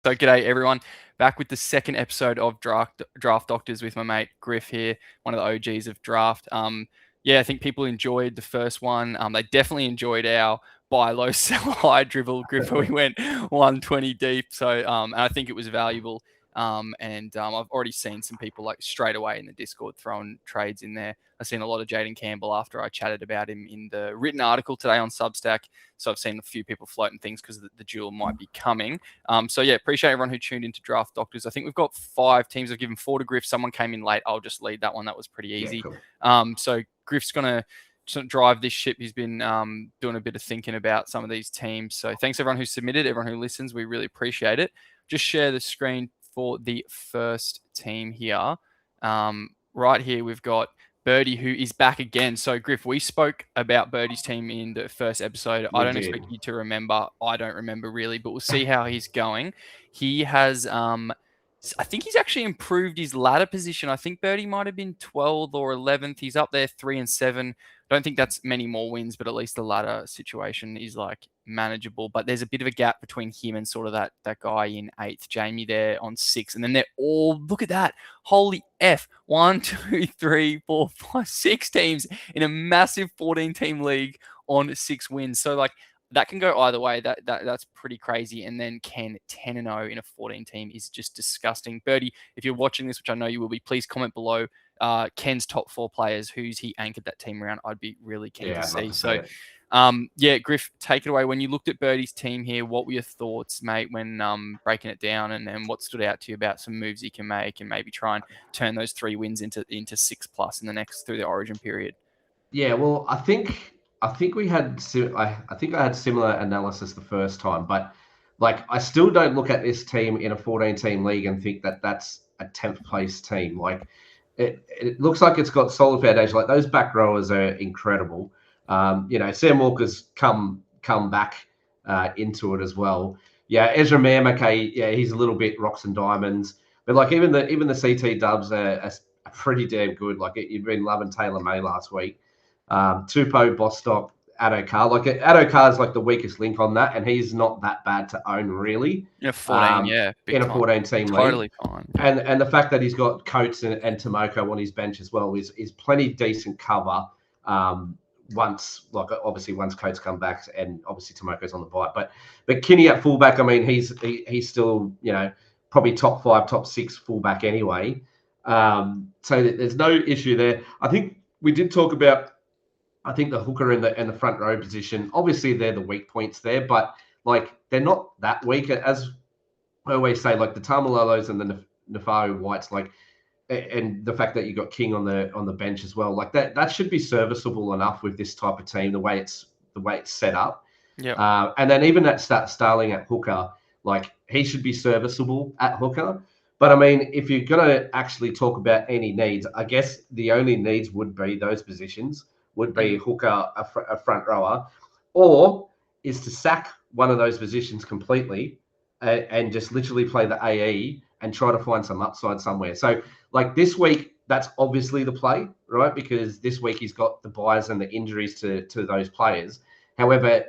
So g'day everyone, back with the second episode of Draft Doctors with my mate Griff here, one of the OGs of Draft. I think people enjoyed the first one. They definitely enjoyed our buy low, sell high dribble, Griff, where we went 120 deep. So and I think it was valuable. I've already seen some people like straight away in the Discord throwing trades in there. I've seen a lot of Jaden Campbell after I chatted about him in the written article today on Substack. So I've seen a few people floating things because the duel might be coming. Appreciate everyone who tuned into Draft Doctors. I think we've got 5 teams. I've given 4 to Griff. Someone came in late. I'll just lead that one. That was pretty easy. Yeah, cool. So Griff's going to drive this ship. He's been doing a bit of thinking about some of these teams. So thanks everyone who submitted, everyone who listens. We really appreciate it. Just share the screen for the first team here. Right here, we've got Birdie, who is back again. So, Griff, we spoke about Birdie's team in the first episode. I don't expect you to remember. I don't remember really, but we'll see how he's going. He has, I think he's actually improved his ladder position. I think Birdie might have been 12th or 11th. He's up there 3 and 7. Don't think that's many more wins, but at least the ladder situation is like manageable. But there's a bit of a gap between him and sort of that guy in 8th, Jamie there on 6th. And then they're all, look at that. Holy F. 1, 2, 3, 4, 5, 6 teams in a massive 14-team league on 6 wins. So like that can go either way. That's pretty crazy. And then Ken 10-0 in a 14 team is just disgusting. Birdie, if you're watching this, which I know you will be, please comment below Ken's top 4 players. Who's he anchored that team around? I'd be really keen to see. So, Griff, take it away. When you looked at Birdie's team here, what were your thoughts, mate, when breaking it down, and what stood out to you about some moves he can make and maybe try and turn those 3 wins into 6+ in the next through the Origin period? Yeah, well, I think we had I think I had similar analysis the first time, but like I still don't look at this team in a 14-team league and think that that's a 10th place team. Like it looks like it's got solid foundation. Like those back rowers are incredible. Sam Walker's come back into it as well. Yeah, Ezra Mamakay, yeah, he's a little bit rocks and diamonds, but like even the CT Dubs are pretty damn good. Like you've been loving Taylor May last week. Tupou, Bostock, Adokar. Like Adokar is like the weakest link on that, and he's not that bad to own really. In a 14, in a 14-team league, totally fine. And the fact that he's got Coates and Tomoko on his bench as well is plenty decent cover. Once Coates come back, and obviously Tomoko's on the bite, but Kinney at fullback, I mean, he's still probably top 5, top 6 fullback anyway. So there's no issue there. I think we did talk about. I think the hooker and the front row position, obviously they're the weak points there, but like they're not that weak. As I always say, like the Tamalolos and the Nafao Whites, like, and the fact that you got King on the bench as well, like that should be serviceable enough with this type of team, the way it's set up. Yeah. And then even that Starling at hooker, like he should be serviceable at hooker. But I mean, if you're gonna actually talk about any needs, I guess the only needs would be those positions. Would be hooker, a front rower, or is to sack one of those positions completely and just literally play the AE and try to find some upside somewhere. So like this week, that's obviously the play, right? Because this week he's got the buys and the injuries to those players. However,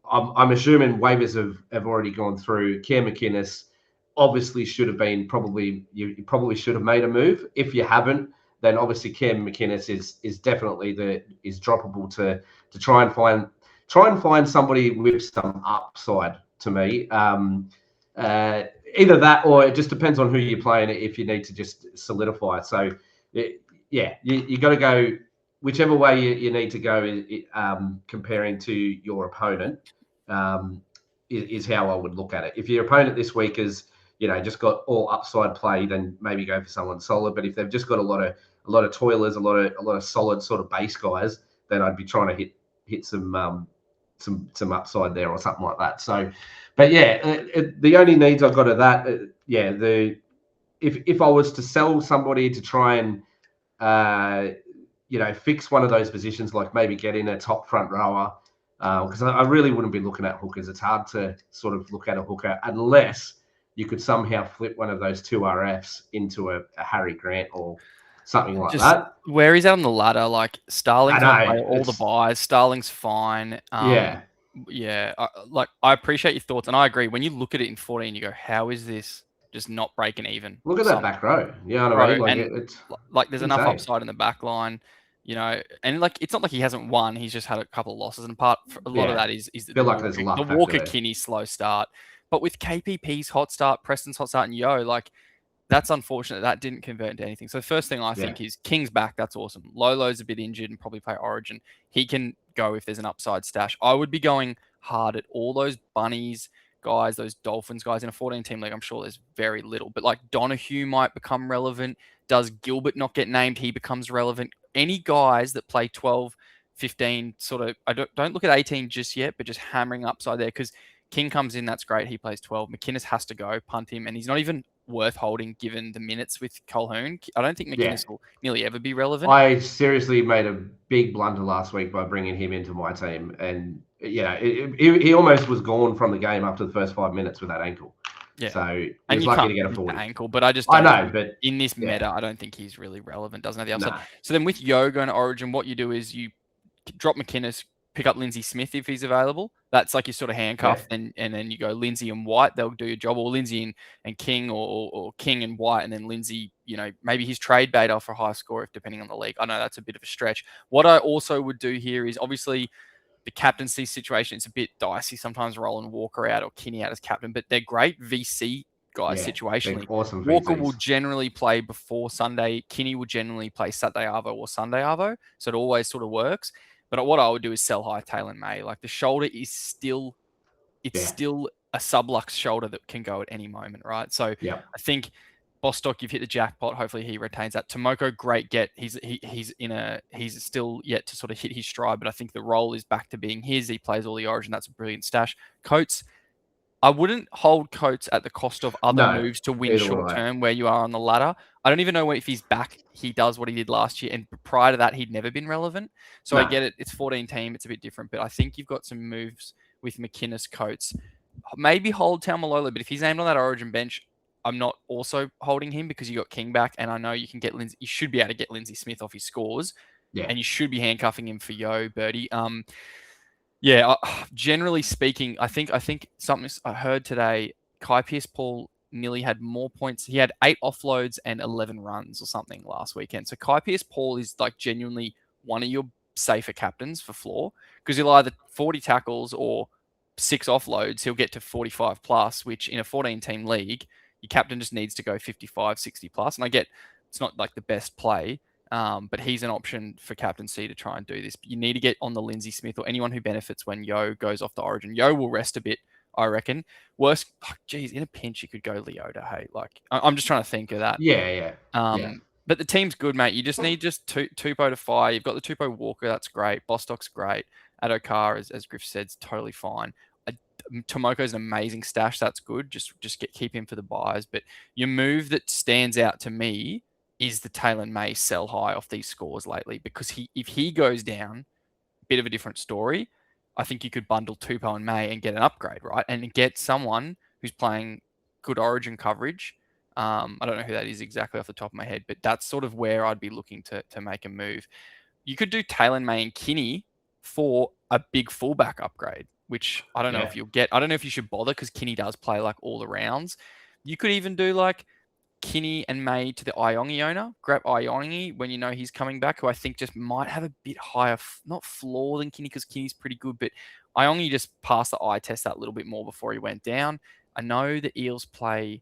I'm assuming waivers have already gone through. Cam McInnes obviously should have been you probably should have made a move. If you haven't, then obviously Cam McInnes is definitely is droppable to try and find somebody with some upside to me. Either that, or it just depends on who you're playing. If you need to just solidify it, so you got to go whichever way you need to go. Comparing to your opponent is how I would look at it. If your opponent this week is just got all upside play, then maybe go for someone solid. But if they've just got a lot of toilers, a lot of solid sort of base guys, then I'd be trying to hit some upside there or something like that. So, but the only needs I've got of that, if I was to sell somebody to try and fix one of those positions, like maybe get in a top front rower, because I really wouldn't be looking at hookers. It's hard to sort of look at a hooker unless you could somehow flip one of those 2 RFs into a Harry Grant or something like that. Where he's at on the ladder, like Starling can play all the buys. Starling's fine. Yeah, I appreciate your thoughts, and I agree. When you look at it in 14, you go, "How is this just not breaking even?" Look at that back row. You know what I Bro, mean? Like and it's like there's enough insane. upside in the back line, and like it's not like he hasn't won. He's just had a couple of losses, and a lot of Yeah, that is feel the like there's Walker a the luck factor Walker there. Kinney slow start. But with KPP's hot start, Preston's hot start, and Yo, like that's unfortunate that didn't convert into anything. So the first thing I Yeah, think is King's back. That's awesome. Lolo's a bit injured and probably play Origin. He can go if there's an upside stash. I would be going hard at all those bunnies guys, those Dolphins guys in a 14-team league. I'm sure there's very little, but like Donahue might become relevant. Does Gilbert not get named? He becomes relevant. Any guys that play 12, 15, sort of, I don't look at 18 just yet, but just hammering upside there because King comes in, that's great. He plays 12. McInnes has to go, punt him, and he's not even worth holding given the minutes with Colquhoun. I don't think yeah. McInnes will nearly ever be relevant. I seriously made a big blunder last week by bringing him into my team, and he almost was gone from the game after the first 5 minutes with that ankle. Yeah. So he And was you lucky can't to get a predict the 40. ankle, but I just I don't know, think but in this yeah, meta, I don't think he's really relevant. Doesn't have the upside. no, So then with Yo going to Origin, what you do is you drop McInnes, pick up Lindsay Smith if he's available. That's like your sort of yeah, handcuff, and then you go Lindsay and White. They'll do your job, or Lindsay and King, or King and White, and then Lindsay. Maybe his trade beta for a high score if depending on the league. I know that's a bit of a stretch. What I also would do here is obviously the captaincy situation. It's a bit dicey sometimes rolling Walker out or Kinney out as captain, but they're great VC guys yeah. They're situationally. awesome Walker will VCs. generally play before Sunday. Kinney will generally play Saturday Arvo or Sunday Arvo. So it always sort of works. But what I would do is sell high Taylor May. Like the shoulder is still, it's Yeah, still a sublux shoulder that can go at any moment, right? So yeah, I think Bostock, you've hit the jackpot. Hopefully he retains that. Tomoko, great get. He's still yet to sort of hit his stride, but I think the role is back to being his. He plays all the Origin. That's a brilliant stash. Coates, I wouldn't hold Coates at the cost of other no, moves to win either short way. term where you are on the ladder. I don't even know if he's back. He does what he did last year, and prior to that, he'd never been relevant. So I No, get it. It's 14 team. It's a bit different, but I think you've got some moves with McInnes, Coates. Maybe hold Taumalolo, but if he's named on that Origin bench, I'm not also holding him because you got King back, and I know you can get Lindsay. You should be able to get Lindsay Smith off his scores, yeah, and you should be handcuffing him for Yo Birdie. Yeah, generally speaking, I think something I heard today. Kai Pearce-Paul nearly had more points. He had 8 offloads and 11 runs or something last weekend. So Kai Pearce-Paul is like genuinely one of your safer captains for floor because he'll either 40 tackles or 6 offloads. He'll get to 45 plus, which in a 14-team league, your captain just needs to go 55, 60 plus. And I get it's not like the best play, but he's an option for captaincy to try and do this. But you need to get on the Lindsay Smith or anyone who benefits when Yo goes off the Origin. Yo will rest a bit, I reckon. Worst, geez, in a pinch you could go Leota. Hey, like I'm just trying to think of that. yeah. But the team's good, mate. You just need Tupou to fire. You've got the Tupou Walker, that's great. Bostock's great. Adokar, as Griff said, is totally fine. Tomoko's an amazing stash. That's good. Just keep him for the buyers. But your move that stands out to me is the Taylor May sell high off these scores lately because if he goes down, bit of a different story. I think you could bundle Tupou and May and get an upgrade, right? And get someone who's playing good Origin coverage. I don't know who that is exactly off the top of my head, but that's sort of where I'd be looking to make a move. You could do Taylor May and Kinney for a big fullback upgrade, which I don't know if you'll get. I don't know if you should bother because Kinney does play like all the rounds. You could even do like Kinney and May to the Iongi owner. Grab Iongi when you know he's coming back, who I think just might have a bit higher, not floor than Kinney because Kinney's pretty good, but Iongi just passed the eye test that little bit more before he went down. I know the Eels play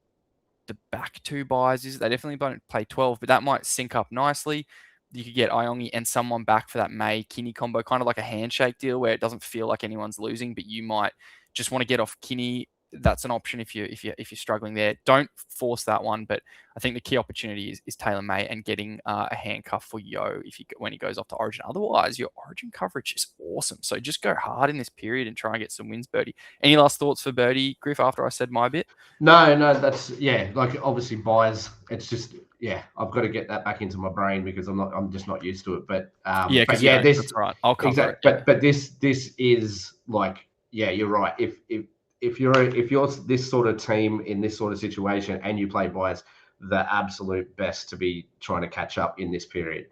the back 2 buys. They definitely don't play 12, but that might sync up nicely. You could get Iongi and someone back for that May Kinney combo, kind of like a handshake deal where it doesn't feel like anyone's losing, but you might just want to get off Kinney. That's an option if you're struggling there. Don't force that one, but I think the key opportunity is Taylor May and getting a handcuff for Yo when he goes off to Origin. Otherwise, your Origin coverage is awesome. So just go hard in this period and try and get some wins, Birdie. Any last thoughts for Birdie, Griff? After I said my bit. No, that's like obviously buyers. It's just I've got to get that back into my brain because I'm just not used to it. But this that's right. I'll cover it. But this is like you're right. If you're this sort of team in this sort of situation and you play buyers, the absolute best to be trying to catch up in this period.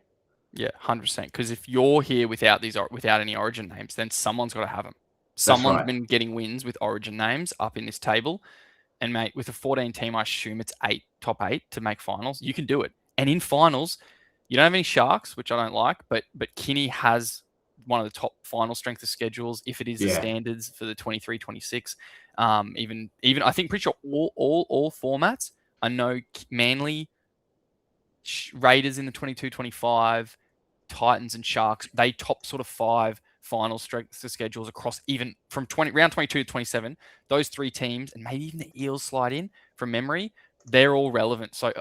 Yeah, 100%. Because if you're here without any Origin names, then someone's got to have them. Someone's right. been getting wins with Origin names up in this table. And mate, with a 14 team, I assume it's top eight to make finals. You can do it. And in finals, you don't have any Sharks, which I don't like, but Kinney has one of the top final strength of schedules if it is the Yeah. standards for the 23-26. Even I think pretty sure all formats. I know Manly, Raiders in the 22-25, Titans and Sharks, they top sort of 5 final strength of schedules across even from round 22 to 27. Those 3 teams, and maybe even the Eels slide in from memory, they're all relevant. So,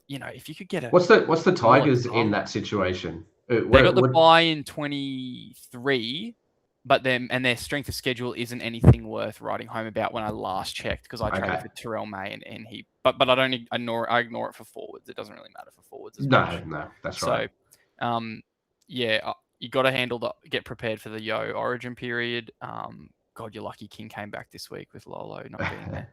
if you could get What's the solid Tigers in comp, that situation? they got the bye in 23, but their strength of schedule isn't anything worth writing home about when I last checked, because I traded for Terrell May and he, but I don't ignore it for forwards. It doesn't really matter for forwards as much. No, that's right. So, you got to get prepared for the Origin period. God, you're lucky King came back this week with Lolo not being there.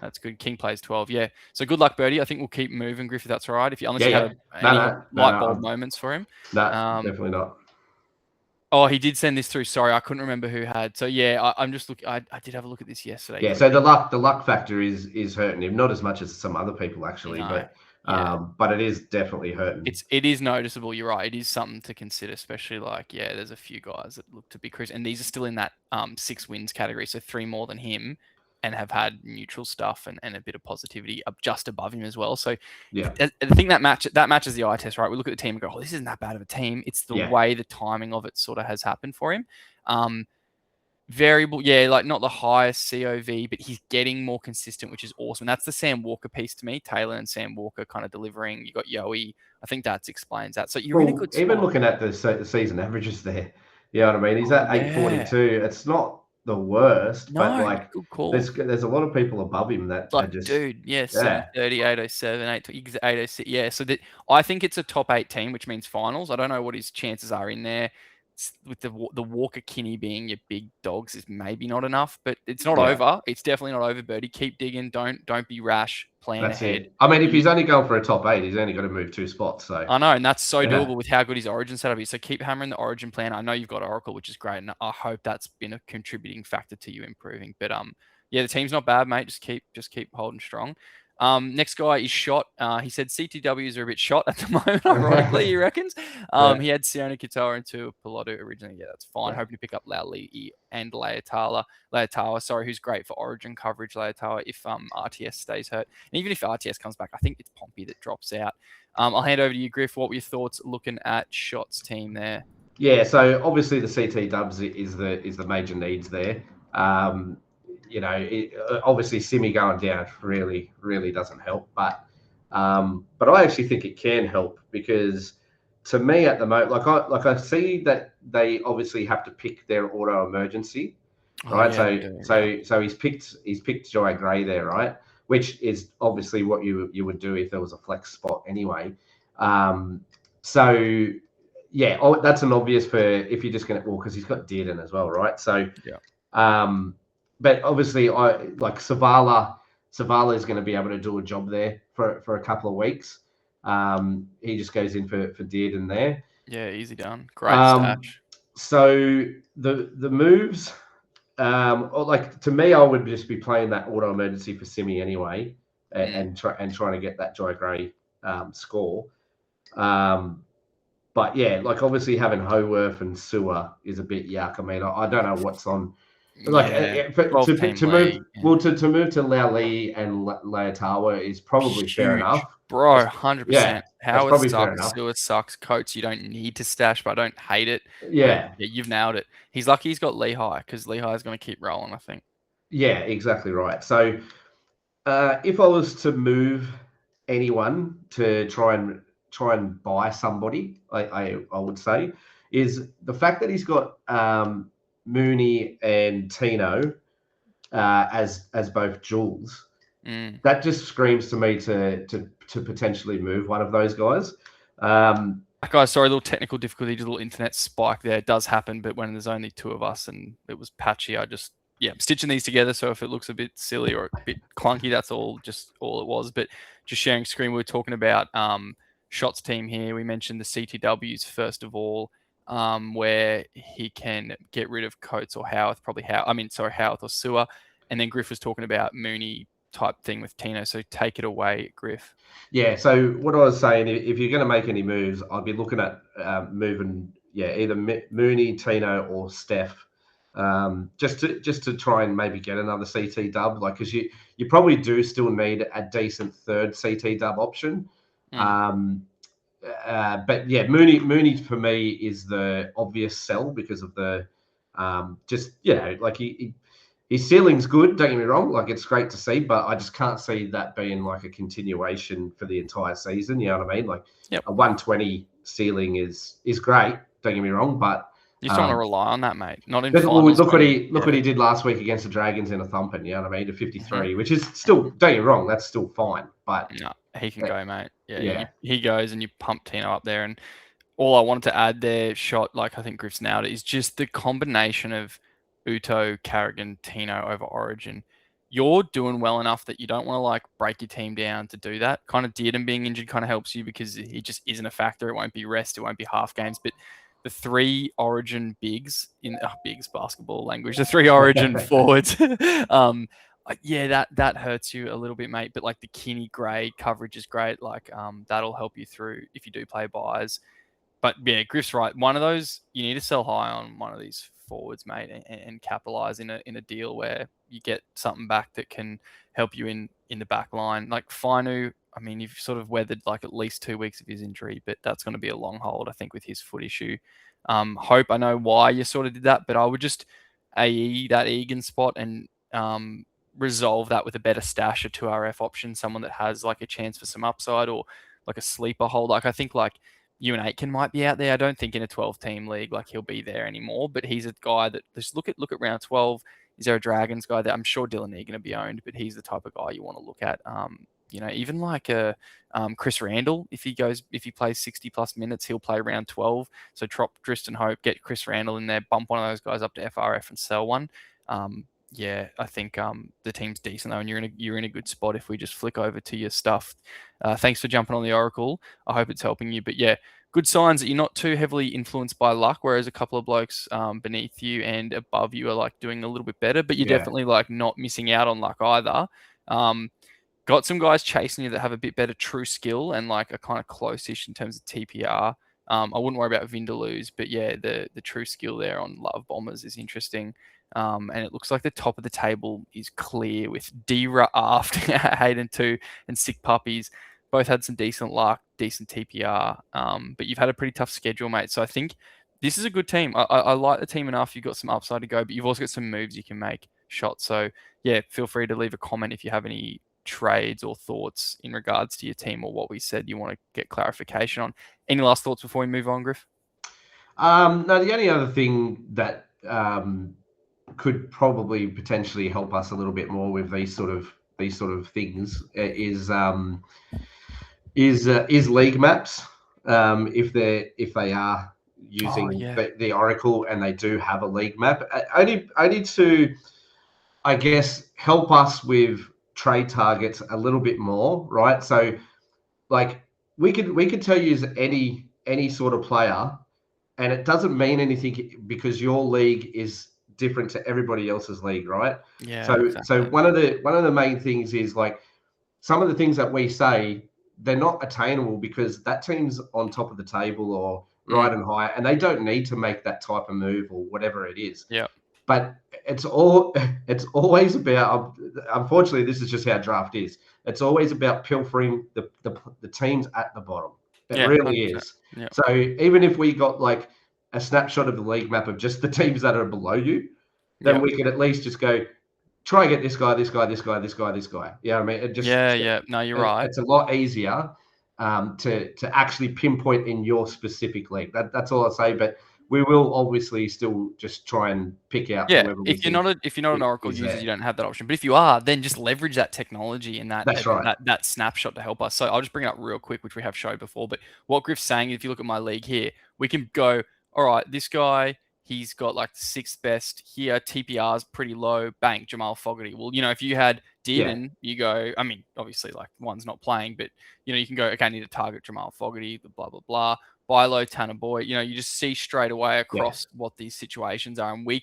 That's good. King plays 12. Yeah. So good luck, Birdie. I think we'll keep moving, Griff, if that's all right. Unless you had any light bulb moments for him. No, definitely not. Oh, he did send this through. Sorry, I couldn't remember who had. So yeah, I'm just looking. I did have a look at this yesterday. Yeah. So the luck factor is hurting him, not as much as some other people actually, but it is definitely hurting. It is noticeable. You're right. It is something to consider, especially there's a few guys that look to be cruising, and these are still in that 6 wins category, so 3 more than him, and have had neutral stuff and a bit of positivity up just above him as well. So yeah, I think that matches the eye test, right? We look at the team and go, oh, this isn't that bad of a team. It's the way the timing of it sort of has happened for him. Variable, not the highest COV, but he's getting more consistent, which is awesome. That's the Sam Walker piece to me. Taylor and Sam Walker kind of delivering. You got Yowie. I think that explains that. So you're in a good spot. Even looking at the season averages there, you know what I mean? He's at 842. It's not the worst, but good call. There's a lot of people above him that are just 730, 807, 806. Yeah, so I think it's a top 8 team, which means finals. I don't know what his chances are in there. With the Walker Kinney being your big dogs is maybe not enough, but it's not over. It's definitely not over, Birdie. Keep digging. Don't be rash. Plan ahead. It. I mean, if he's only going for a top 8, he's only got to move 2 spots. So I know, and that's so doable with how good his Origin setup is. So keep hammering the Origin plan. I know you've got Oracle, which is great, and I hope that's been a contributing factor to you improving. But the team's not bad, mate. Just keep holding strong. Next guy is Shot. He said CTWs are a bit shot at the moment, ironically, he reckons. He had Sione Katoa into Piloto originally. Yeah, that's fine. Hoping to pick up Lauli and Leotawa, who's great for Origin coverage, Leotawa, if RTS stays hurt. And even if RTS comes back, I think it's Pompey that drops out. I'll hand over to you, Griff. What were your thoughts looking at Shot's team there? Yeah, so obviously the CT dubs is the major needs there. Obviously Simi going down really, really doesn't help, but I actually think it can help, because to me at the moment, I see that they obviously have to pick their auto emergency, right? So he's picked Jai Gray there, right? Which is obviously what you would do if there was a flex spot anyway. That's an obvious for if you're just going to, because he's got Dearden as well, right? So but obviously, Savala is going to be able to do a job there for a couple of weeks. He just goes in for Dearden there. Yeah, easy done. Great stash. So the moves, to me, I would just be playing that auto emergency for Simi anyway, and trying to get that Jai Gray score. But yeah, obviously having Howarth and Sewer is a bit yuck. I mean, I don't know what's on. To move to Lauli and Leotawa is probably fair enough, bro. 100%. Howard sucks. Stewart sucks. Coates, you don't need to stash, but I don't hate it. Yeah, you've nailed it. He's lucky he's got Lehigh, because Lehigh is going to keep rolling, I think. Yeah, exactly right. So if I was to move anyone to try and buy somebody, I would say is the fact that he's got Mooney and Tino as both jewels. That just screams to me to potentially move one of those guys. Guys, sorry, a little technical difficulty, just a little internet spike there. It does happen, but when there's only 2 of us and it was patchy, I'm stitching these together. So if it looks a bit silly or a bit clunky, that's all it was. But just sharing screen, we were talking about Shot's team here. We mentioned the CTWs first of all. where he can get rid of Coates or Howarth, Howarth or Sewer. And then Griff was talking about Mooney type thing with Tino. So take it away, Griff. Yeah. So what I was saying, if you're going to make any moves, I'd be looking at moving, either Mooney, Tino, or Steph, just to try and maybe get another CT dub. Like, because you probably do still need a decent third CT dub option. But yeah, Mooney for me is the obvious sell because of the like his ceiling's good. Don't get me wrong, like it's great to see, but I just can't see that being like a continuation for the entire season. You know what I mean? Like a 120 ceiling is great. Don't get me wrong, but you just don't want to rely on that, mate. Not in finals. Look what he did last week against the Dragons in a thumping. You know what I mean? To 53, which is still, don't get me wrong, that's still fine. But no, he can go, mate. Yeah. He goes, and you pump Tino up there. And all I wanted to add there, shot like I think Griff's nailed it, is just the combination of Uto, Carrigan, Tino over Origin. You're doing well enough that you don't want to like break your team down to do that. Kind of Dearden being injured kind of helps you because he just isn't a factor. It won't be rest. It won't be half games. But the three Origin bigs in bigs basketball language, the three Origin forwards, that hurts you a little bit, mate. But like the Kinney Gray coverage is great. Like that'll help you through if you do play buys. But yeah, Griff's right. One of those, you need to sell high on one of these forwards, mate, and capitalize in a deal where you get something back that can help you in the back line. Like Fainu, I mean, you've sort of weathered like at least 2 weeks of his injury, but that's going to be a long hold, I think, with his foot issue. Hope, I know why you sort of did that, but I would just AE that Egan spot and resolve that with a better stash, a 2RF option, someone that has like a chance for some upside or like a sleeper hold. Like I think like Ewan Aitken might be out there. I don't think in a 12-team league like he'll be there anymore, but he's a guy that just look at round 12. Is there a Dragons guy there? I'm sure Dylan Egan to be owned, but he's the type of guy you want to look at. Even like a Chris Randall, if he plays 60 plus minutes, he'll play round 12. So drop Tristan Hope, get Chris Randall in there, bump one of those guys up to FRF and sell one. I think the team's decent though, and you're in a good spot if we just flick over to your stuff. Thanks for jumping on the Oracle. I hope it's helping you. But yeah, good signs that you're not too heavily influenced by luck, whereas a couple of blokes beneath you and above you are like doing a little bit better, but you're definitely like not missing out on luck either. Got some guys chasing you that have a bit better true skill and like a kind of close-ish in terms of TPR. I wouldn't worry about Vindaloo's, but yeah, the true skill there on Love Bombers is interesting. And it looks like the top of the table is clear with D-Ra Aft, Hayden 2, and Sick Puppies. Both had some decent luck, decent TPR, but you've had a pretty tough schedule, mate. So I think this is a good team. I like the team enough. You've got some upside to go, but you've also got some moves you can make, shots. So yeah, feel free to leave a comment if you have any trades or thoughts in regards to your team or what we said you want to get clarification on. Any last thoughts before we move on, Griff? No, the only other thing that could probably potentially help us a little bit more with these sort of things is league maps. If they are using the Oracle and they do have a league map, only to, I guess, help us with trade targets a little bit more, right? So like we could tell you any sort of player, and it doesn't mean anything because your league is different to everybody else's league, right? Yeah. So exactly. So one of the main things is like some of the things that we say, they're not attainable because that team's on top of the table or right and high, and they don't need to make that type of move or whatever it is. Yeah. But it's always about, unfortunately, this is just how draft is. It's always about pilfering the teams at the bottom. It really 100%. Is. Yeah. So even if we got like a snapshot of the league map of just the teams that are below you, then we could at least just go, try and get this guy, this guy, this guy, this guy, this guy. Yeah, I mean, it just No, you're right. It's a lot easier to actually pinpoint in your specific league. That's all I say. But we will obviously still just try and pick out. Yeah, if you're not an Oracle user, you don't have that option. But if you are, then just leverage that technology and that snapshot to help us. So I'll just bring it up real quick, which we have showed before. But what Griff's saying, if you look at my league here, we can go, all right, this guy, he's got like the 6th best here. TPR is pretty low. Bank Jamal Fogarty. Well, if you had Dearden, you go, I mean, obviously like one's not playing, but you can go, okay, I need to target Jamal Fogarty, blah, blah, blah. buy low Tanner Boy. You just see straight away Yeah, across what these situations are. And we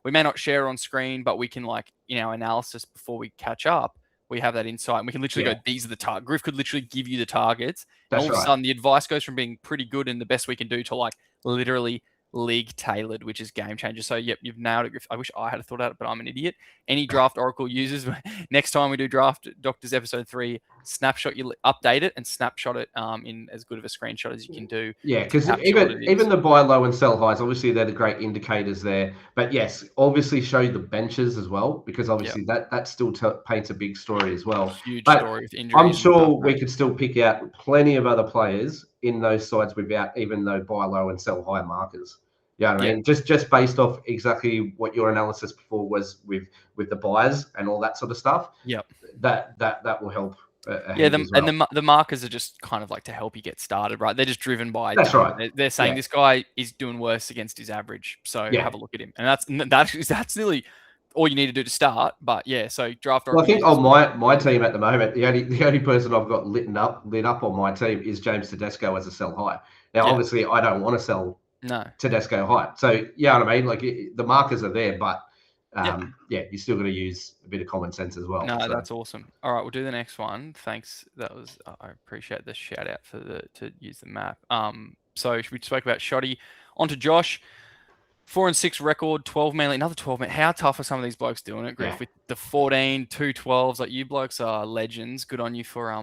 may not share on screen, but we can in our analysis before we catch up, we have that insight and we can literally yeah, go, these are the targets. Griff could literally give you the targets. And all that's of a right. sudden the advice goes from being pretty good and the best we can do to literally league tailored, which is game changer. So yep, you've nailed it, Griff. I wish I had thought out it, but I'm an idiot. Any Draft Oracle users, next time we do Draft Doctors episode 3, snapshot, you update it and snapshot it in as good of a screenshot as you can do Yeah, to because capture what it even is. the buy low and sell highs, obviously they're the great indicators there. But yes, obviously show the benches as well, because Yeah, obviously that still paints a big story as well. huge But story with I'm injuries and stuff, sure we mate. could still pick out plenty of other players in those sides without even though buy low and sell high markers. Yeah, you know what I Yeah, mean, just based off exactly what your analysis before was with the buyers and all that sort of stuff. yeah. That will help a Yeah, heap the, as and well. the markers are just kind of to help you get started, right? They're just driven by That's data. right. They're saying Yeah, this guy is doing worse against his average, so yeah. have a look at him. And that's nearly all you need to do to start. But yeah, so Draft Well, I Oracle think users, on my team at the moment, the only person I've got lit up on my team is James Tedesco as a sell high. Now, yeah, obviously, I don't want to sell no, Tedesco high, so yeah, what I mean, the markers are there, but yeah. yeah, you still got to use a bit of common sense as well. No, So that's awesome. All right, we'll do the next one. Thanks. I appreciate the shout out to use the map. So we spoke about Shoddy. On to Josh. 4-6 record, 12 man, another 12 man. How tough are some of these blokes doing it, yeah, Griff? With the 14, 2 12s, you blokes are legends. Good on you for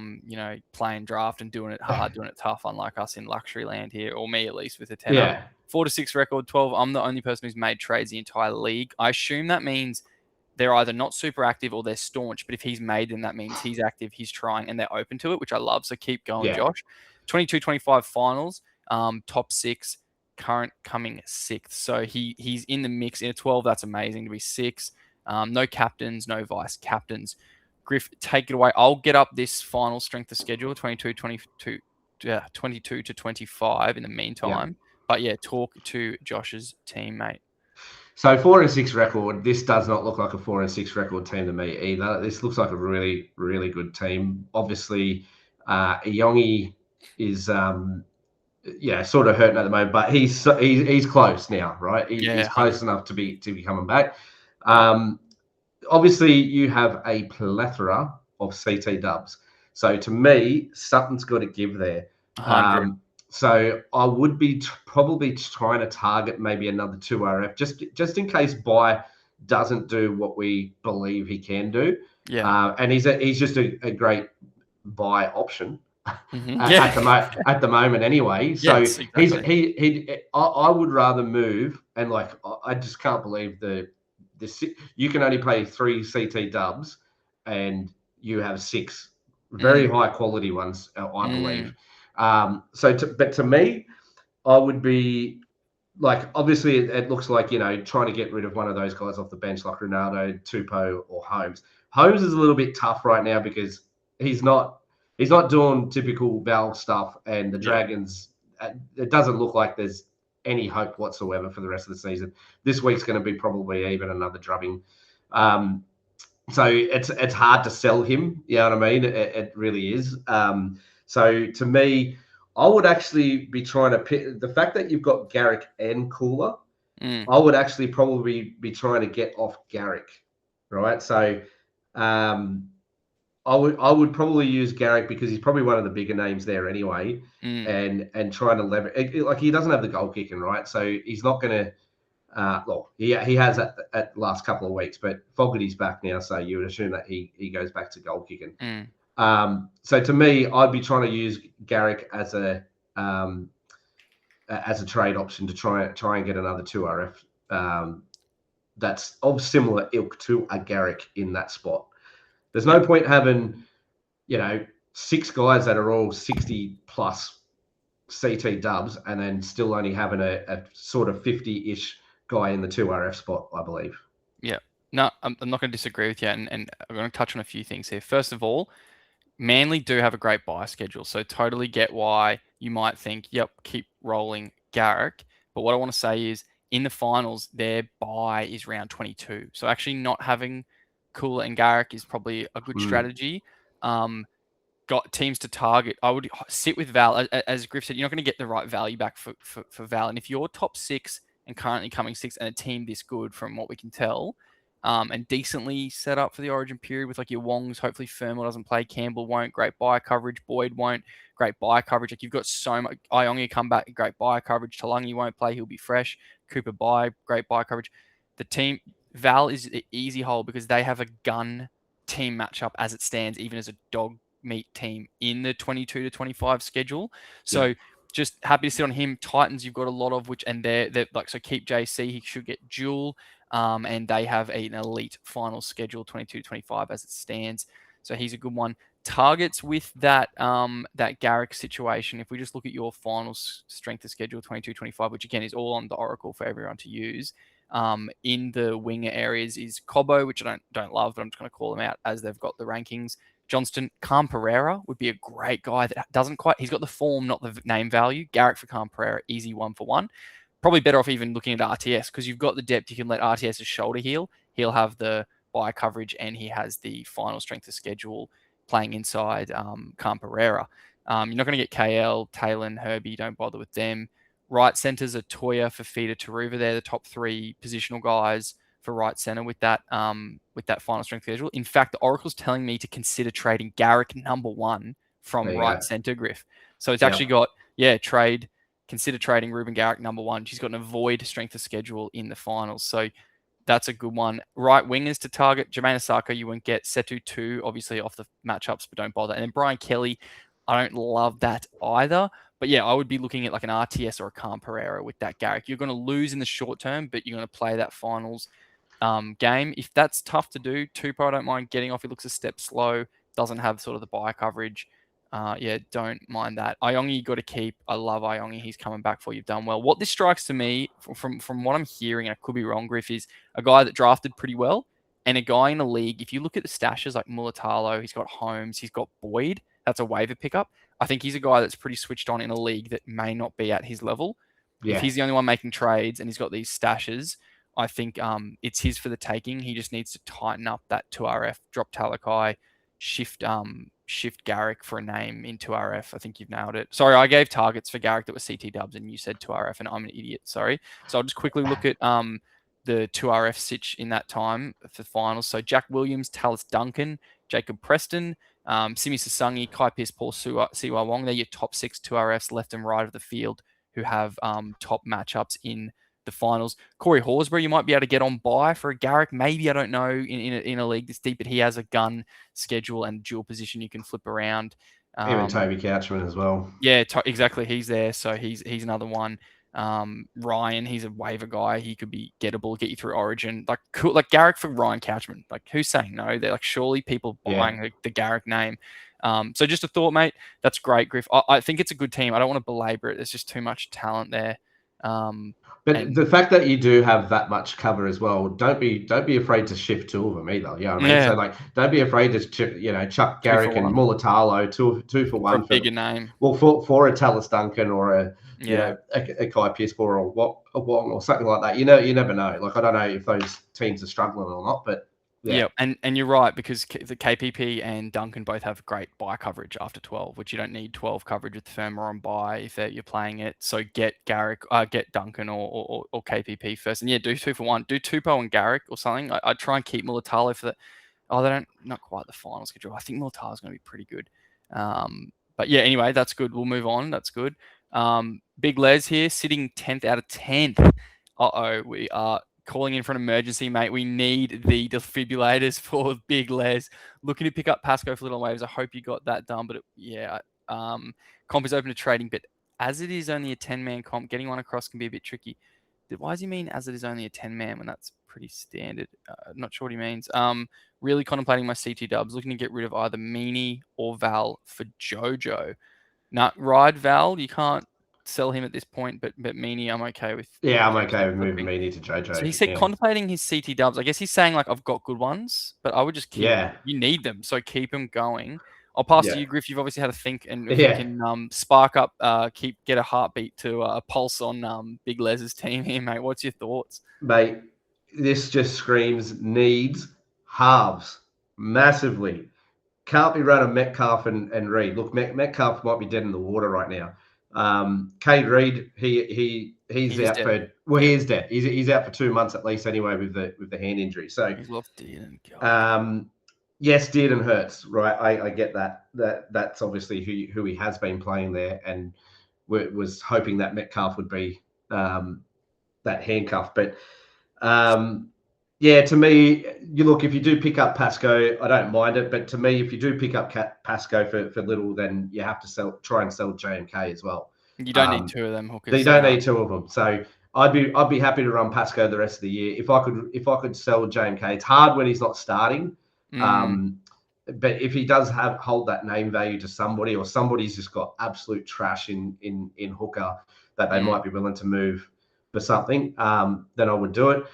playing draft and doing it hard, doing it tough, unlike us in luxury land here, or me at least with a tenner. yeah, 4-6 record, 12. I'm the only person who's made trades the entire league. I assume that means they're either not super active or they're staunch. But if he's made them, that means he's active, he's trying, and they're open to it, which I love. So keep going, yeah. Josh. 22-25 finals, top 6, current coming 6th. So he's in the mix in a 12. That's amazing to be 6. No captains, no vice captains. Griff, take it away. I'll get up this final strength of schedule, 22 to 25 in the Yeah. meantime. But yeah, talk to Josh's teammate. So 4-6 record. This does not look like a 4-6 record team to me either. This looks like a really, really good team. Obviously, Iyongi is sort of hurting at the moment, but he's close now, right? Yeah, He's 100. close enough to be coming back. Obviously, you have a plethora of CT dubs. So to me, something's got to give there. 100. So I would be probably trying to target maybe another 2RF just in case Buy doesn't do what we believe he can do. Yeah. And he's just a great buy option Yeah. at the moment anyway. So Yes, exactly. I would rather move, and I just can't believe you can only play 3 CT dubs and you have 6 very Mm, high quality ones, I believe. mm, But to me, I would be obviously it looks like trying to get rid of one of those guys off the bench like Ronaldo, Tupou, or Holmes. Holmes is a little bit tough right now because he's not doing typical Val stuff, and the yeah. Dragons. It doesn't look like there's any hope whatsoever for the rest of the season. This week's going to be probably even another drubbing. So it's hard to sell him. You know what I mean? It really is. So to me, I would actually be trying to pick the fact that you've got Garrick and Cooler. Mm, I would actually probably be trying to get off Garrick, right? So I would probably use Garrick because he's probably one of the bigger names there anyway, mm, and trying to leverage he doesn't have the goal kicking, right? So he's not going to. He has at the last couple of weeks, but Fogarty's back now, so you would assume that he goes back to goal kicking. mm. So to me, I'd be trying to use Garrick as a trade option to try and get another 2RF that's of similar ilk to a Garrick in that spot. There's no Yeah. point having 6 guys that are all 60 plus CT dubs and then still only having a sort of 50-ish guy in the 2RF spot, I believe. Yeah. No, I'm not going to disagree with you, and I'm going to touch on a few things here. First of all, Manly do have a great buy schedule, so totally get why you might think, yep, keep rolling Garrick. But what I want to say is, in the finals, their buy is round 22. So actually not having Cooler and Garrick is probably a good strategy. got teams to target, I would sit with Val. As Griff said, you're not going to get the right value back for Val. And if you're top 6 and currently coming 6 and a team this good from what we can tell, and decently set up for the Origin period with like your Wongs, hopefully Fermel doesn't play, Campbell won't, great buy coverage, Boyd won't, great buy coverage. Like you've got so much, Iongi come back, great buy coverage, Talangi won't play, he'll be fresh, Cooper buy, great buy coverage. The team, Val is an easy hole because they have a gun team matchup as it stands, even as a dog meat team in the 22 to 25 schedule. So just happy to sit on him. Titans, you've got a lot of which, and they're like, so keep JC, he should get dual. And they have an elite final schedule 22 to 25 as it stands. So he's a good one. Targets with that that Garrick situation, if we just look at your final strength of schedule 22 25, which again is all on the Oracle for everyone to use, in the winger areas is Cobbo, which I don't love, but I'm just going to call them out as they've got the rankings. Johnston, Cam Pereira would be a great guy that doesn't quite, he's got the form, not the name value. Garrick for Cam Pereira, easy 1-for-1. Probably better off even looking at RTS because you've got the depth. You can let RTS's shoulder heal. He'll have the buy coverage and he has the final strength of schedule playing inside Cam Pereira. You're not going to get KL, Talon, Herbie. Don't bother with them. Right centers are Toya, Fafita, Taruva. They're the top 3 positional guys for right center with that final strength schedule. In fact, the Oracle's telling me to consider trading Garrick number 1 from right center, Griff. So it's actually got, consider trading Ruben Garrick number 1. She's got an avoid strength of schedule in the finals. So that's a good one. Right wingers to target. Jermaine Asako, you won't get. Setu 2, obviously off the matchups, but don't bother. And then Brian Kelly, I don't love that either. But yeah, I would be looking at like an RTS or a Cam Pereira with that Garrick. You're going to lose in the short term, but you're going to play that finals game. If that's tough to do, Tupou, I don't mind getting off. He looks a step slow, doesn't have sort of the buy coverage. Don't mind that. Iongi you got to keep. I love Iongi. He's coming back for you. You've done well. What this strikes to me from what I'm hearing, and I could be wrong, Griff, is a guy that drafted pretty well and a guy in a league. If you look at the stashes like Mulatalo, he's got Holmes, he's got Boyd. That's a waiver pickup. I think he's a guy that's pretty switched on in a league that may not be at his level. Yeah. If he's the only one making trades and he's got these stashes, I think it's his for the taking. He just needs to tighten up that 2RF, drop Talakai, shift Garrick for a name in 2RF. I think you've nailed it. Sorry, I gave targets for Garrick that were CT dubs and you said 2RF and I'm an idiot. Sorry. So I'll just quickly look at the 2RF sitch in that time for finals. So Jack Williams, Tallis Duncan, Jacob Preston, Simi Sasangi, Kai Pearce, Paul Siwa Wong. They're your top 6 2RFs left and right of the field who have top matchups in the finals. Corey Horsburgh, you might be able to get on by for a Garrick. Maybe, I don't know, in a league this deep, but he has a gun schedule and dual position you can flip around. Even Toby Couchman as well. Yeah, exactly. He's there. So he's another one. Ryan, he's a waiver guy. He could be gettable, get you through Origin. Like cool, like Garrick for Ryan Couchman. Like who's saying no? They're like surely people buying the Garrick name. So just a thought, mate. That's great, Griff. I think it's a good team. I don't want to belabor it. There's just too much talent there. But the fact that you do have that much cover as well, don't be afraid to shift 2 of them either. You know what I mean? Yeah. So like, don't be afraid to chuck Garrick and Mulatalo two for one for a bigger name. Well, for a Tallis Duncan or a Kai Pearce or a Wong or something like that. You never know. Like I don't know if those teams are struggling or not, but. Yeah, and you're right because the KPP and Duncan both have great buy coverage after 12, which you don't need 12 coverage with Firma on buy if you're playing it. So get Garrick, get Duncan or KPP first, and do 2 for 1. Do Tupou and Garrick or something. I'd try and keep Mulatalo for that. Oh, they don't, not quite the final schedule. I think Mulatalo's going to be pretty good. But yeah, anyway, that's good. We'll move on. That's good. Big Les here, sitting 10th out of 10th. We are calling in for an emergency, mate. We need the defibrillators for Big Les. Looking to pick up Pasco for Little Waves. I hope you got that done. But comp is open to trading. But as it is only a 10-man comp, getting one across can be a bit tricky. Why does he mean as it is only a 10-man when that's pretty standard? Not sure what he means. Really contemplating my CT dubs. Looking to get rid of either Meanie or Val for Jojo. Now, ride Val. You can't sell him at this point, but Meanie, I'm okay with. Yeah, I'm okay with moving Meanie to Jojo. So he said contemplating his CT dubs. I guess he's saying like I've got good ones, but I would just keep. Yeah. You need them, so keep them going. I'll pass to you, Griff. You've obviously had to think, and if you can spark up, get a heartbeat to a pulse on Big Les's team here, mate. What's your thoughts, mate? This just screams needs halves massively. can't be running Metcalf and Reed. Look, Metcalf might be dead in the water right now. Cade Reed, he's He is out dead. for well, Yep. he is dead. He's out for 2 months at least anyway with the hand injury. So He's lost Dearden. God. yes, Dearden hurts, right? I get that. That's obviously who he has been playing there, and was hoping that Metcalf would be that handcuff. But yeah, to me, you look, if you do pick up Pasco, I don't mind it. But to me, if you do pick up Pasco for little, then you have to try and sell JMK as well. You don't need two of them hookers. You don't need two of them. So I'd be happy to run Pasco the rest of the year. If I could sell JMK, it's hard when he's not starting. But if he does hold that name value to somebody, or somebody's just got absolute trash in hooker that they might be willing to move for something, then I would do it.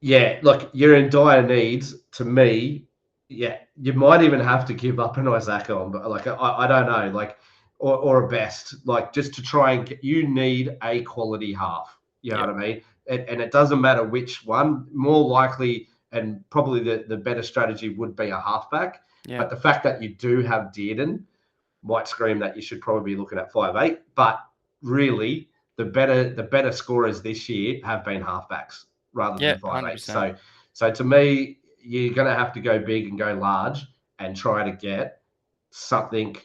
Yeah, look, you're in dire needs. To me, yeah, you might even have to give up an Isaac on, but like I don't know, like or a best, like just to try and you need a quality half. You know what I mean? And it doesn't matter which one. More likely, and probably the better strategy would be a halfback. Yeah. But the fact that you do have Dearden might scream that you should probably be looking at 5'8". But really, the better scorers this year have been halfbacks rather than 5'8". So to me, you're going to have to go big and go large and try to get something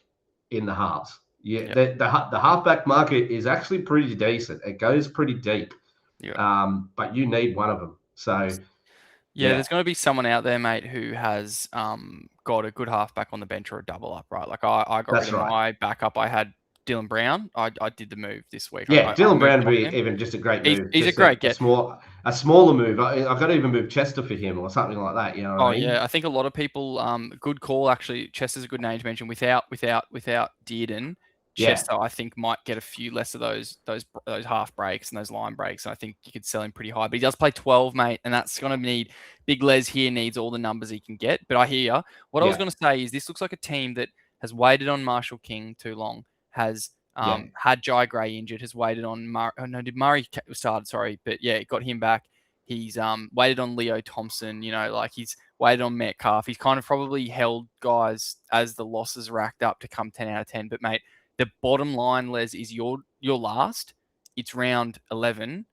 in the halves. Yeah, the halfback market is actually pretty decent. It goes pretty deep. But you need one of them. So yeah, there's going to be someone out there, mate, who has got a good halfback on the bench or a double up, right? Like I got rid of my backup. I had Dylan Brown. I did the move this week. Yeah, Dylan Brown would be him. even just a great move. He's a great get. A smaller move. I've got to even move Chester for him or something like that. You know what I mean? Yeah, I think a lot of people. Good call actually. Chester's a good name to mention. Without Dearden, Chester I think might get a few less of those half breaks and those line breaks. And I think you could sell him pretty high. But he does play 12, mate, and that's going to need Big Les here needs all the numbers he can get. But I hear you. What I was going to say is this looks like a team that has waited on Marshall King too long. Has had Jai Gray injured. Has waited on Murray. Oh no, did Murray started? Sorry, but yeah, got him back. He's waited on Leo Thompson. You know, like he's waited on Metcalf. He's kind of probably held guys as the losses racked up to come 10 out of 10. But mate, the bottom line, Les, is your last. It's round 11.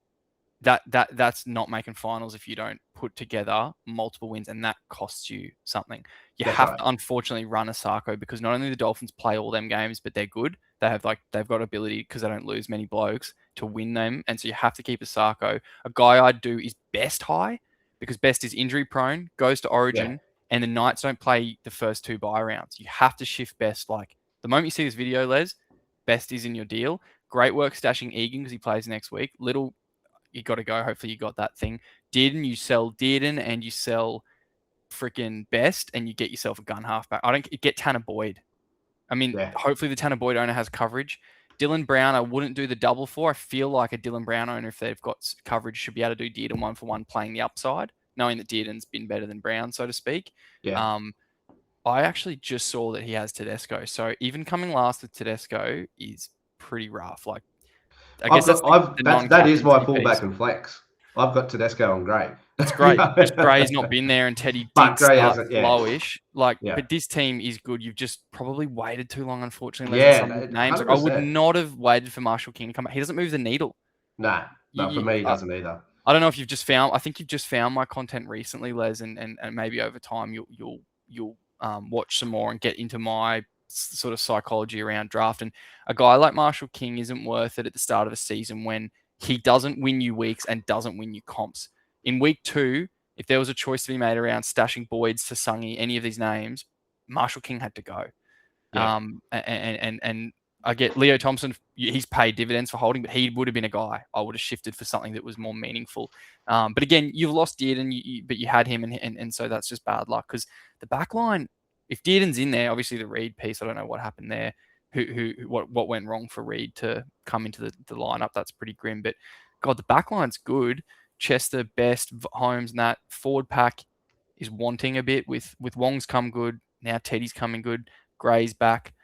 That's not making finals if you don't put together multiple wins, and that costs you something. You have to unfortunately run a Sarko because not only the Dolphins play all them games, but they're good. They've got ability because they don't lose many blokes to win them, and so you have to keep a Sarko. A guy I'd do is Best high because Best is injury prone, goes to Origin, and the Knights don't play the first two bye rounds. You have to shift Best. Like the moment you see this video, Les, Best is in your deal. Great work stashing Egan because he plays next week. Little. You got to go. Hopefully you got that thing. Dearden, you sell Dearden and you sell freaking Best and you get yourself a gun halfback. I don't get Tanner Boyd. I mean, hopefully the Tanner Boyd owner has coverage. Dylan Brown, I wouldn't do the double for. I feel like a Dylan Brown owner, if they've got coverage, should be able to do Dearden 1-for-1 playing the upside, knowing that Dearden's been better than Brown, so to speak. I actually just saw that he has Tedesco. So even coming last with Tedesco is pretty rough. Like, I guess that is my fullback and flex. I've got Tedesco on Gray. That's great. Just Gray's not been there, and Teddy did start lowish. But this team is good. You've just probably waited too long, unfortunately. Names. I would not have waited for Marshall King to come back. He doesn't move the needle. No, for me, he doesn't either. I don't know if you've just found. I think you've just found my content recently, Les, and maybe over time you'll watch some more and get into my sort of psychology around draft. And a guy like Marshall King isn't worth it at the start of a season when he doesn't win you weeks and doesn't win you comps. In week 2, if there was a choice to be made around stashing Boyd, Sasungi, any of these names, Marshall King had to go. And I get Leo Thompson, he's paid dividends for holding, but he would have been a guy I would have shifted for something that was more meaningful. But again, you've lost Dearden, but you had him, and so that's just bad luck because the back line, if Dearden's in there, obviously the Reed piece, I don't know what happened there. What went wrong for Reed to come into the lineup? That's pretty grim. But God, the back line's good. Chester, Best, Holmes, and that forward pack is wanting a bit. With Wong's come good now. Teddy's coming good. Gray's back.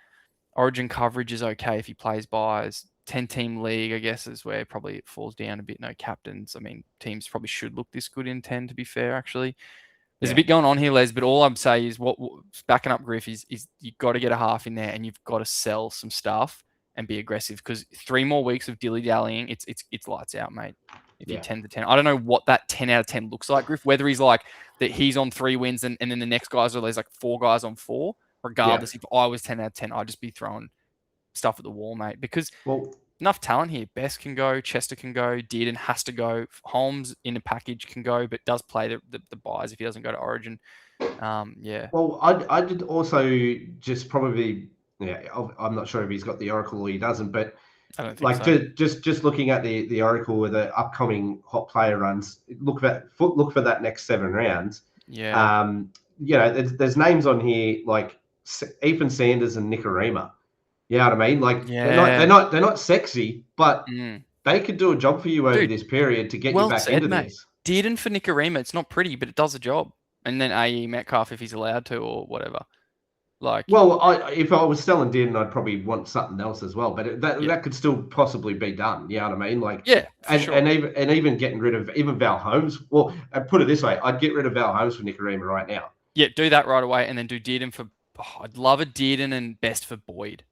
Origin coverage is okay if he plays buys. 10-team league, I guess, is where probably it falls down a bit. No captains. I mean, teams probably should look this good in 10. To be fair, actually. There's a bit going on here, Les, but all I'm saying is what's backing up Griff is you've got to get a half in there and you've got to sell some stuff and be aggressive because 3 more weeks of dilly-dallying, it's lights out, mate. If you 10 to 10. I don't know what that 10 out of 10 looks like, Griff, whether he's like that he's on 3 wins and then the next guys are there's like 4 guys on 4. Regardless, if I was 10 out of 10, I'd just be throwing stuff at the wall, mate, because enough talent here. Best can go, Chester can go, Dearden has to go, Holmes in a package can go, but does play the buys if he doesn't go to Origin. Well, I did also just probably, I'm not sure if he's got the Oracle or he doesn't, but I don't think so. just looking at the Oracle with the upcoming hot player runs, look for that next 7 rounds. Yeah. There's names on here like Ethan Sanders and Nicarima. You know what I mean? Like they're not sexy, but they could do a job for you over this period to get you back into this. Dearden for Nicarima, it's not pretty, but it does a job. And then AE Metcalf if he's allowed to or whatever. If I was selling Dearden, I'd probably want something else as well. But that could still possibly be done. You know what I mean? Like and even getting rid of even Val Holmes. Well, I'd put it this way: I'd get rid of Val Holmes for Nicarima right now. Yeah, do that right away, and then do Dearden for. I'd love a Dearden and Best for Boyd,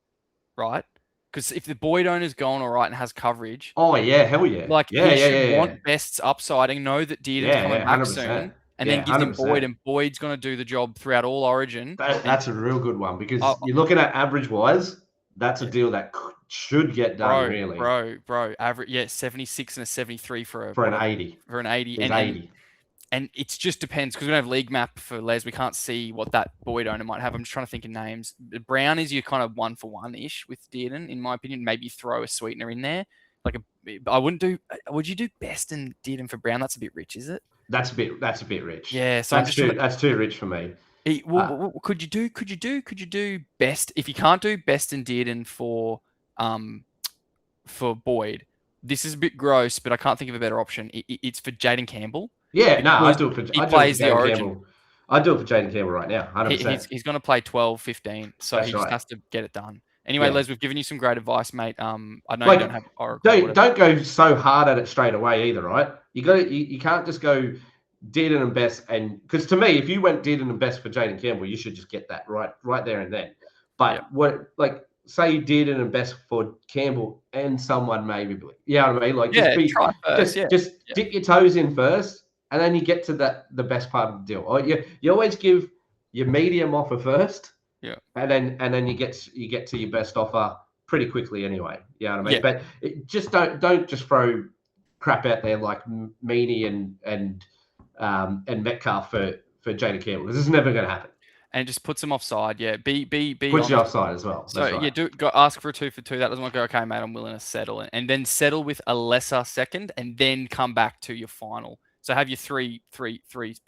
right? Because if the Boyd owner's going all right and has coverage, hell yeah! Like he should want Best's upside and know that Dearden's coming back soon. And then give him Boyd, and Boyd's going to do the job throughout all Origin. That's a real good one because you're looking at average-wise, that's a deal that should get done, really. Bro. Average, 76 and a 73 for an 80. For an 80. And 80. And it just depends because we don't have league map for Les. We can't see what that Boyd owner might have. I'm just trying to think of names. Brown is your kind of 1-for-1-ish with Dearden, in my opinion. Maybe throw a sweetener in there. Would you do Best and Dearden for Brown? That's a bit rich, is it? That's a bit rich. Yeah, so that's too rich for me. Could you do Best if you can't do Best and Dearden for Boyd? This is a bit gross, but I can't think of a better option. It's for Jaden Campbell. Yeah, no, I do it for Jaden Campbell. I do it for Jaden Campbell right now. 100%. He's going to play 12, 15, so he just has to get it done. Anyway, Les, we've given you some great advice, mate. I know you don't have Oracle. Don't go so hard at it straight away either, right? You can't just go Dearden and Best, and because to me, if you went Dearden and Best for Jaden Campbell, you should just get that right there and then. But say Dearden and Best for Campbell and someone maybe, you know what I mean? Just dip your toes in first, and then you get to the best part of the deal. Or you always give your medium offer first. Yeah, and then you get to your best offer pretty quickly anyway. You know what I mean? Yeah. But just don't just throw crap out there like Meany and Metcalf for Jaden Campbell because this is never going to happen. And it just puts them offside. Yeah, puts you offside as well. So go ask for a 2 for 2. That doesn't want to go. Okay, mate, I'm willing to settle it, and then settle with a lesser second, and then come back to your final. So have your three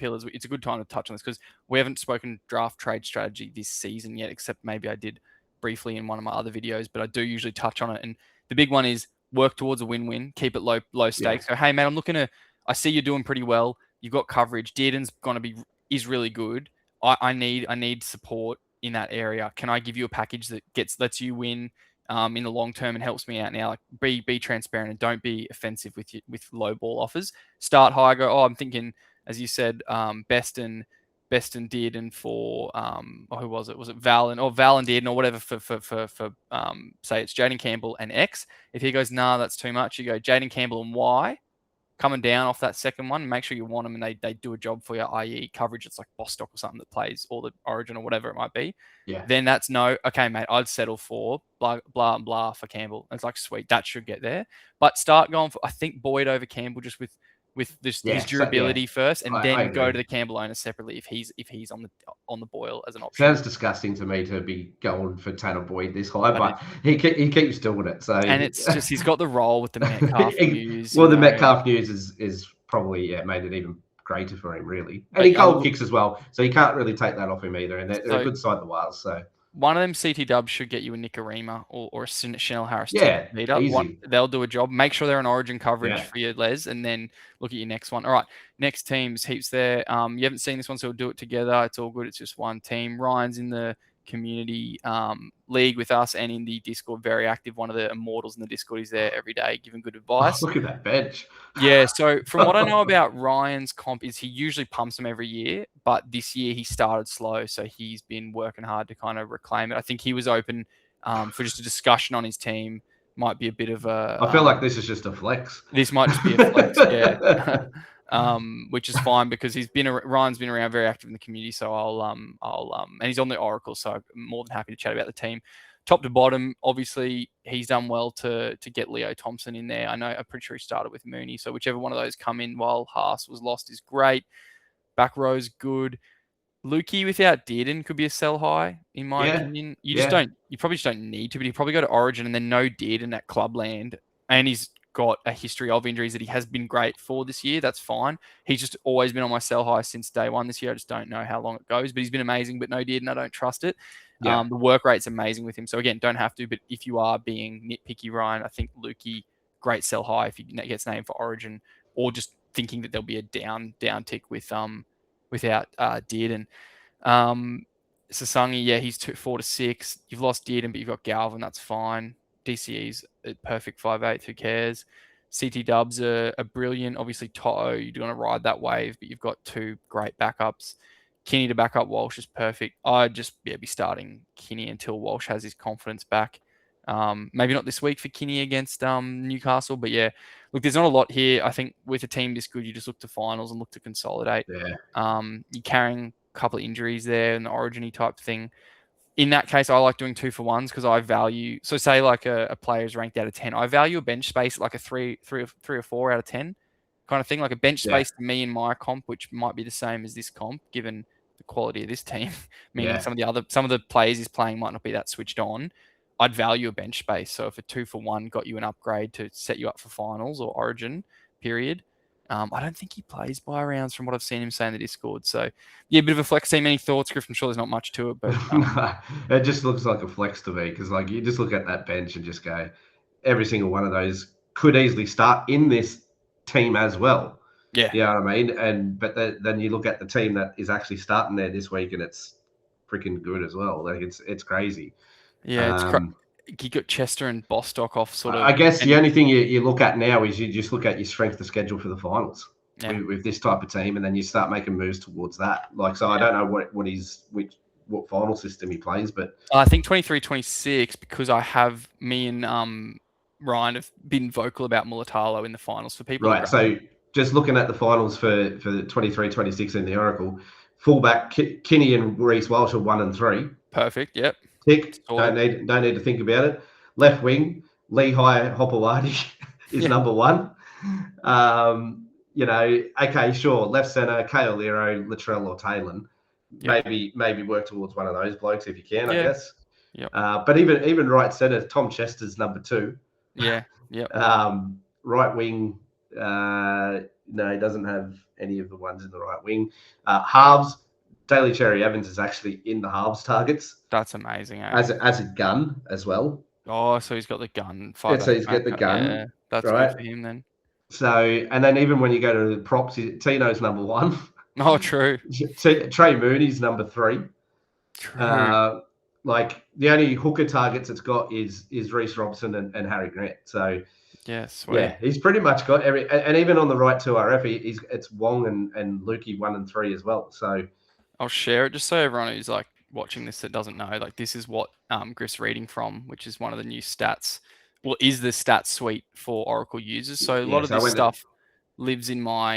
pillars. It's a good time to touch on this because we haven't spoken draft trade strategy this season yet, except maybe I did briefly in one of my other videos, but I do usually touch on it. And the big one is work towards a win-win, keep it low stakes. So, hey, mate, I see you're doing pretty well. You've got coverage. Dearden's is really good. I need support in that area. Can I give you a package that lets you win in the long term and helps me out now? Like be transparent and don't be offensive with low ball offers. Start high. Go. I'm thinking, as you said, Best and Dearden for who was it? Was it Val and Dearden or whatever for say it's Jaden Campbell and X. If he goes, nah, that's too much, you go Jaden Campbell and Y. Coming down off that second one, make sure you want them and they do a job for you, i.e. coverage. It's like Bostock or something that plays all the Origin or whatever it might be. Yeah. Then that's no, okay, mate, I'd settle for blah, blah, and blah for Campbell. And it's like, sweet, that should get there. But start going for, I think, Boyd over Campbell just with his durability first, and then go to the Campbell owner separately if he's on the boil as an option. Sounds disgusting to me to be going for Tanner Boyd this high, but he keeps doing it. So and it's just he's got the role with the Metcalf news. Well, the Metcalf news is probably made it even greater for him, really. And he goal kicks as well, so you can't really take that off him either. And they're a good side of the Wales, so. One of them CT dubs should get you a Nicarima or a Chanel Harris. Easy. They'll do a job. Make sure they're on Origin coverage for your Les, and then look at your next one. All right, next teams, heaps there. You haven't seen this one, so we'll do it together. It's all good. It's just one team. Ryan's in the community league with us and in the Discord, very active. One of the immortals in the Discord. He's there every day giving good advice. Look at that bench. Yeah, so from what I know about Ryan's comp is he usually pumps them every year, but this year he started slow, so he's been working hard to kind of reclaim it. I think he was open for just a discussion on his team. Might be a bit of a. I feel like this is just a flex. This might just be a flex, yeah. Which is fine because Ryan's been around, very active in the community. So and he's on the Oracle, so I'm more than happy to chat about the team. Top to bottom, obviously he's done well to get Leo Thompson in there. I'm pretty sure he started with Mooney, so whichever one of those come in while Haas was lost is great. Back row's good. Lukey without Dearden could be a sell high, in my opinion. You probably just don't need to, but he'd probably go to Origin and then no Dearden at Clubland. And he's got a history of injuries that he has been great for this year. That's fine. He's just always been on my sell high since day one this year. I just don't know how long it goes, but he's been amazing, but no Dearden, I don't trust it. Yeah. The work rate's amazing with him. So again, don't have to, but if you are being nitpicky, Ryan, I think Lukey, great sell high if he gets named for Origin, or just thinking that there'll be a down tick without Dearden. Sasangi, yeah, he's 4 to 6. You've lost Dearden, but you've got Galvin. That's fine. DCE's a perfect 5'8". Who cares? CT Dubs are brilliant. Obviously, Toto, you're going to ride that wave, but you've got 2 great backups. Kinney to back up Walsh is perfect. I'd just be starting Kinney until Walsh has his confidence back. Maybe not this week for Kinney against Newcastle, but yeah, look, there's not a lot here. I think with a team this good, you just look to finals and look to consolidate. Yeah. You're carrying a couple of injuries there and the origin-y type thing. In that case, I like doing 2-for-1s because I value. So say like a player is ranked out of 10, I value a bench space like a 3 or 4 out of 10 kind of thing. Like a bench space to me in my comp, which might be the same as this comp, given the quality of this team. Meaning some of the players he's playing might not be that switched on. I'd value a bench space. So if a 2-for-1 got you an upgrade to set you up for finals or Origin period, I don't think he plays by rounds from what I've seen him say in the Discord. So yeah, a bit of a flex team. Any thoughts, Griff? I'm sure there's not much to it, but it just looks like a flex to me because like you just look at that bench and just go, every single one of those could easily start in this team as well. Yeah, you know what I mean. But then you look at the team that is actually starting there this week, and it's freaking good as well. Like it's crazy. Yeah, you got Chester and Bostock off sort of. I guess the only thing you look at now is you just look at your strength of schedule for the finals with this type of team, and then you start making moves towards that. Like, so I don't know what final system he plays, but I think 23-26 because I have me and Ryan have been vocal about Mulatalo in the finals for people. Right. So just looking at the finals for the 23-26 in the Oracle, fullback Kinney and Reece Walsh are 1 and 3. Perfect. Yep. Tick. Don't need to think about it. Left wing, Lehigh Hopewadi is number 1. Okay, sure. Left centre, Kale Lero, Latrell or Talon. Yep. Maybe work towards one of those blokes if you can, I guess. Yep. But even right centre, Tom Chester's number 2. Yeah. Yep. Right wing, no, he doesn't have any of the ones in the right wing. Halves, Daly Cherry Evans is actually in the halves targets. That's amazing. As a gun as well. Oh, so he's got the gun. So he's got the gun. Yeah, that's good for him then. So, and then even when you go to the props, Tino's number 1. Oh, true. Trey Mooney's number 3. True. Like the only hooker targets it's got is Reece Robson and Harry Grant. So yes, he's pretty much got every, and even on the right 2RF, it's Wong and Lukey 1 and 3 as well. So I'll share it just so everyone who's like watching this that doesn't know, like this is what Griff's reading from, which is one of the new stats. Well, is the stats suite for Oracle users. So a lot of this stuff lives in my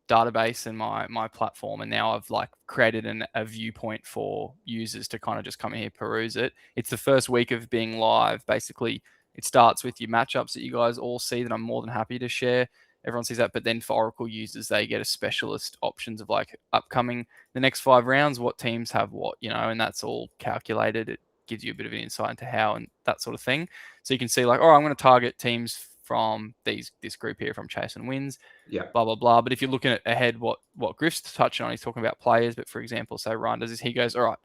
database and my platform, and now I've like created a viewpoint for users to kind of just come in here, peruse it. It's the first week of being live. Basically, it starts with your matchups that you guys all see that I'm more than happy to share. Everyone sees that, but then for Oracle users, they get a specialist options of like upcoming the next 5 rounds, what teams have what, and that's all calculated. It gives you a bit of an insight into how and that sort of thing. So you can see like, I'm going to target teams from this group here from Chase and Wins, blah, blah, blah. But if you're looking ahead, what Griff's touching on, he's talking about players. But for example, say Ryan does this, he goes, all right,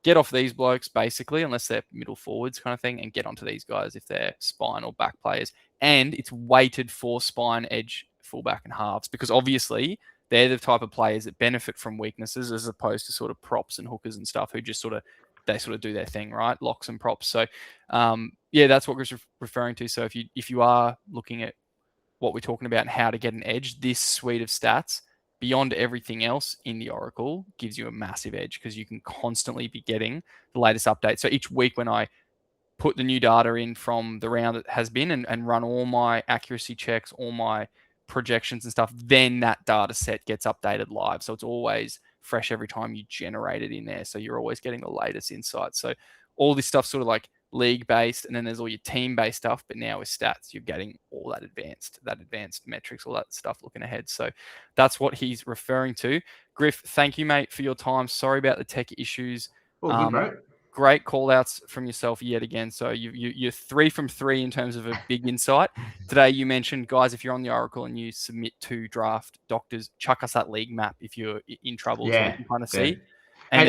get off these blokes basically, unless they're middle forwards kind of thing, and get onto these guys if they're spine or back players. And it's weighted for spine, edge, fullback, and halves because obviously they're the type of players that benefit from weaknesses as opposed to sort of props and hookers and stuff who just sort of they sort of do their thing, right? Locks and props. So, yeah, that's what Griff's referring to. So if you are looking at what we're talking about and how to get an edge, this suite of stats, beyond everything else in the Oracle, gives you a massive edge because you can constantly be getting the latest updates. So each week when I put the new data in from the round that has been and run all my accuracy checks, all my projections and stuff, then that data set gets updated live. So it's always fresh every time you generate it in there. So you're always getting the latest insights. So all this stuff sort of like league based, and then there's all your team based stuff, but now with stats, you're getting all that advanced metrics, all that stuff looking ahead. So that's what he's referring to. Griff, thank you, mate, for your time. Sorry about the tech issues. Oh, good, bro. Great call outs from yourself yet again. So you're 3 from 3 in terms of a big insight. Today you mentioned, guys, if you're on the Oracle and you submit to draft doctors, chuck us that league map if you're in trouble, so we can kind of see. And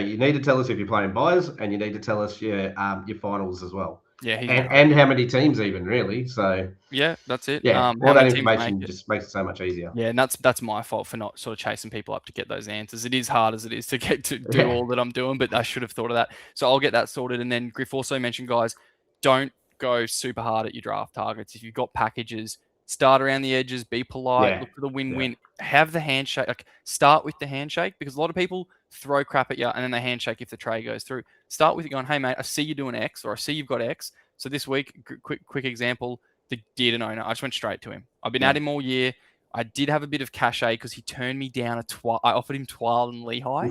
you need to tell us if you're playing buys, and you need to tell us your finals as well. Yeah, and how many teams even, really. So yeah, that's it. Yeah, all that information just makes it so much easier. Yeah, and that's my fault for not sort of chasing people up to get those answers. It is hard as it is to get to do all that I'm doing, but I should have thought of that. So I'll get that sorted. And then Griff also mentioned, guys, don't go super hard at your draft targets. If you've got packages, start around the edges, be polite, look for the win-win, have the handshake, like start with the handshake, because a lot of people throw crap at you and then they handshake if the trade goes through. Start with it going, hey mate, I see you're doing X, or I see you've got X. So this week, quick example, the Dearden owner, I just went straight to him. I've been at him all year. I did have a bit of cachet because he turned me down I offered him Twile and Lehigh.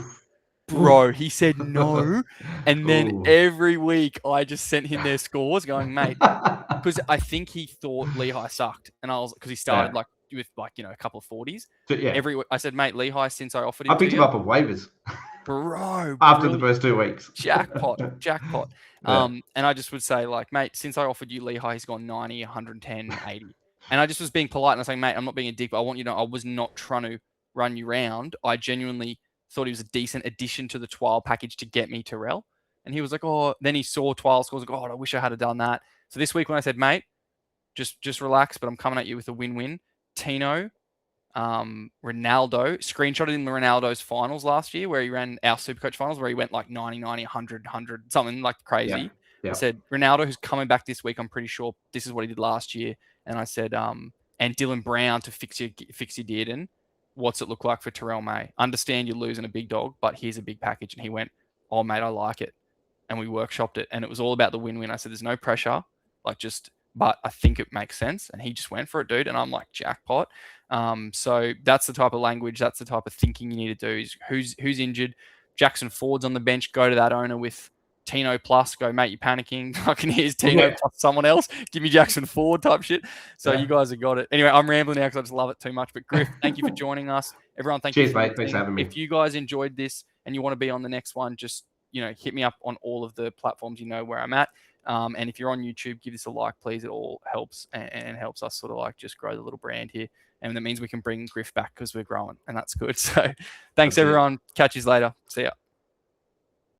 Bro, he said no. And then every week I just sent him their scores going, mate, because I think he thought Lehigh sucked. And I was, because he started with a couple of 40s. Every week I said, mate, Lehigh, since I offered him I picked him up on waivers. Bro. After the first 2 weeks. Jackpot. And I just would say, like, mate, since I offered you Lehigh, he's gone 90, 110, 80. And I just was being polite and I was saying, mate, I'm not being a dick, but I want you to know I was not trying to run you round. I genuinely thought he was a decent addition to the Twile package to get me Terrell. And he was like, oh, then he saw Twile scores, like, oh, I wish I had done that. So this week when I said, mate, just relax, but I'm coming at you with a win-win. Tino, Ronaldo, screenshotted in Ronaldo's finals last year where he ran our Supercoach finals where he went like 90, 100, something like crazy. I said, Ronaldo, who's coming back this week, I'm pretty sure this is what he did last year. And I said, and Dylan Brown to fix your Dearden. What's it look like for Terrell May? Understand you're losing a big dog, but here's a big package. And he went, oh, mate, I like it. And we workshopped it. And it was all about the win-win. I said, there's no pressure. But I think it makes sense. And he just went for it, dude. And I'm like, jackpot. So that's the type of language, that's the type of thinking you need to do. Is who's injured? Jackson Ford's on the bench. Go to that owner with Tino plus. Go, mate, you're panicking. I can hear Tino plus someone else. Give me Jackson Ford type shit. So you guys have got it. Anyway, I'm rambling now because I just love it too much. But Griff, thank you for joining us. Everyone, thank you. Cheers, mate. Thanks for having me. If you guys enjoyed this and you want to be on the next one, just hit me up on all of the platforms where I'm at. And if you're on YouTube, give this a like, please. It all helps and helps us sort of like just grow the little brand here. And that means we can bring Griff back because we're growing, and that's good. So thanks, everyone. Catch you later. See ya.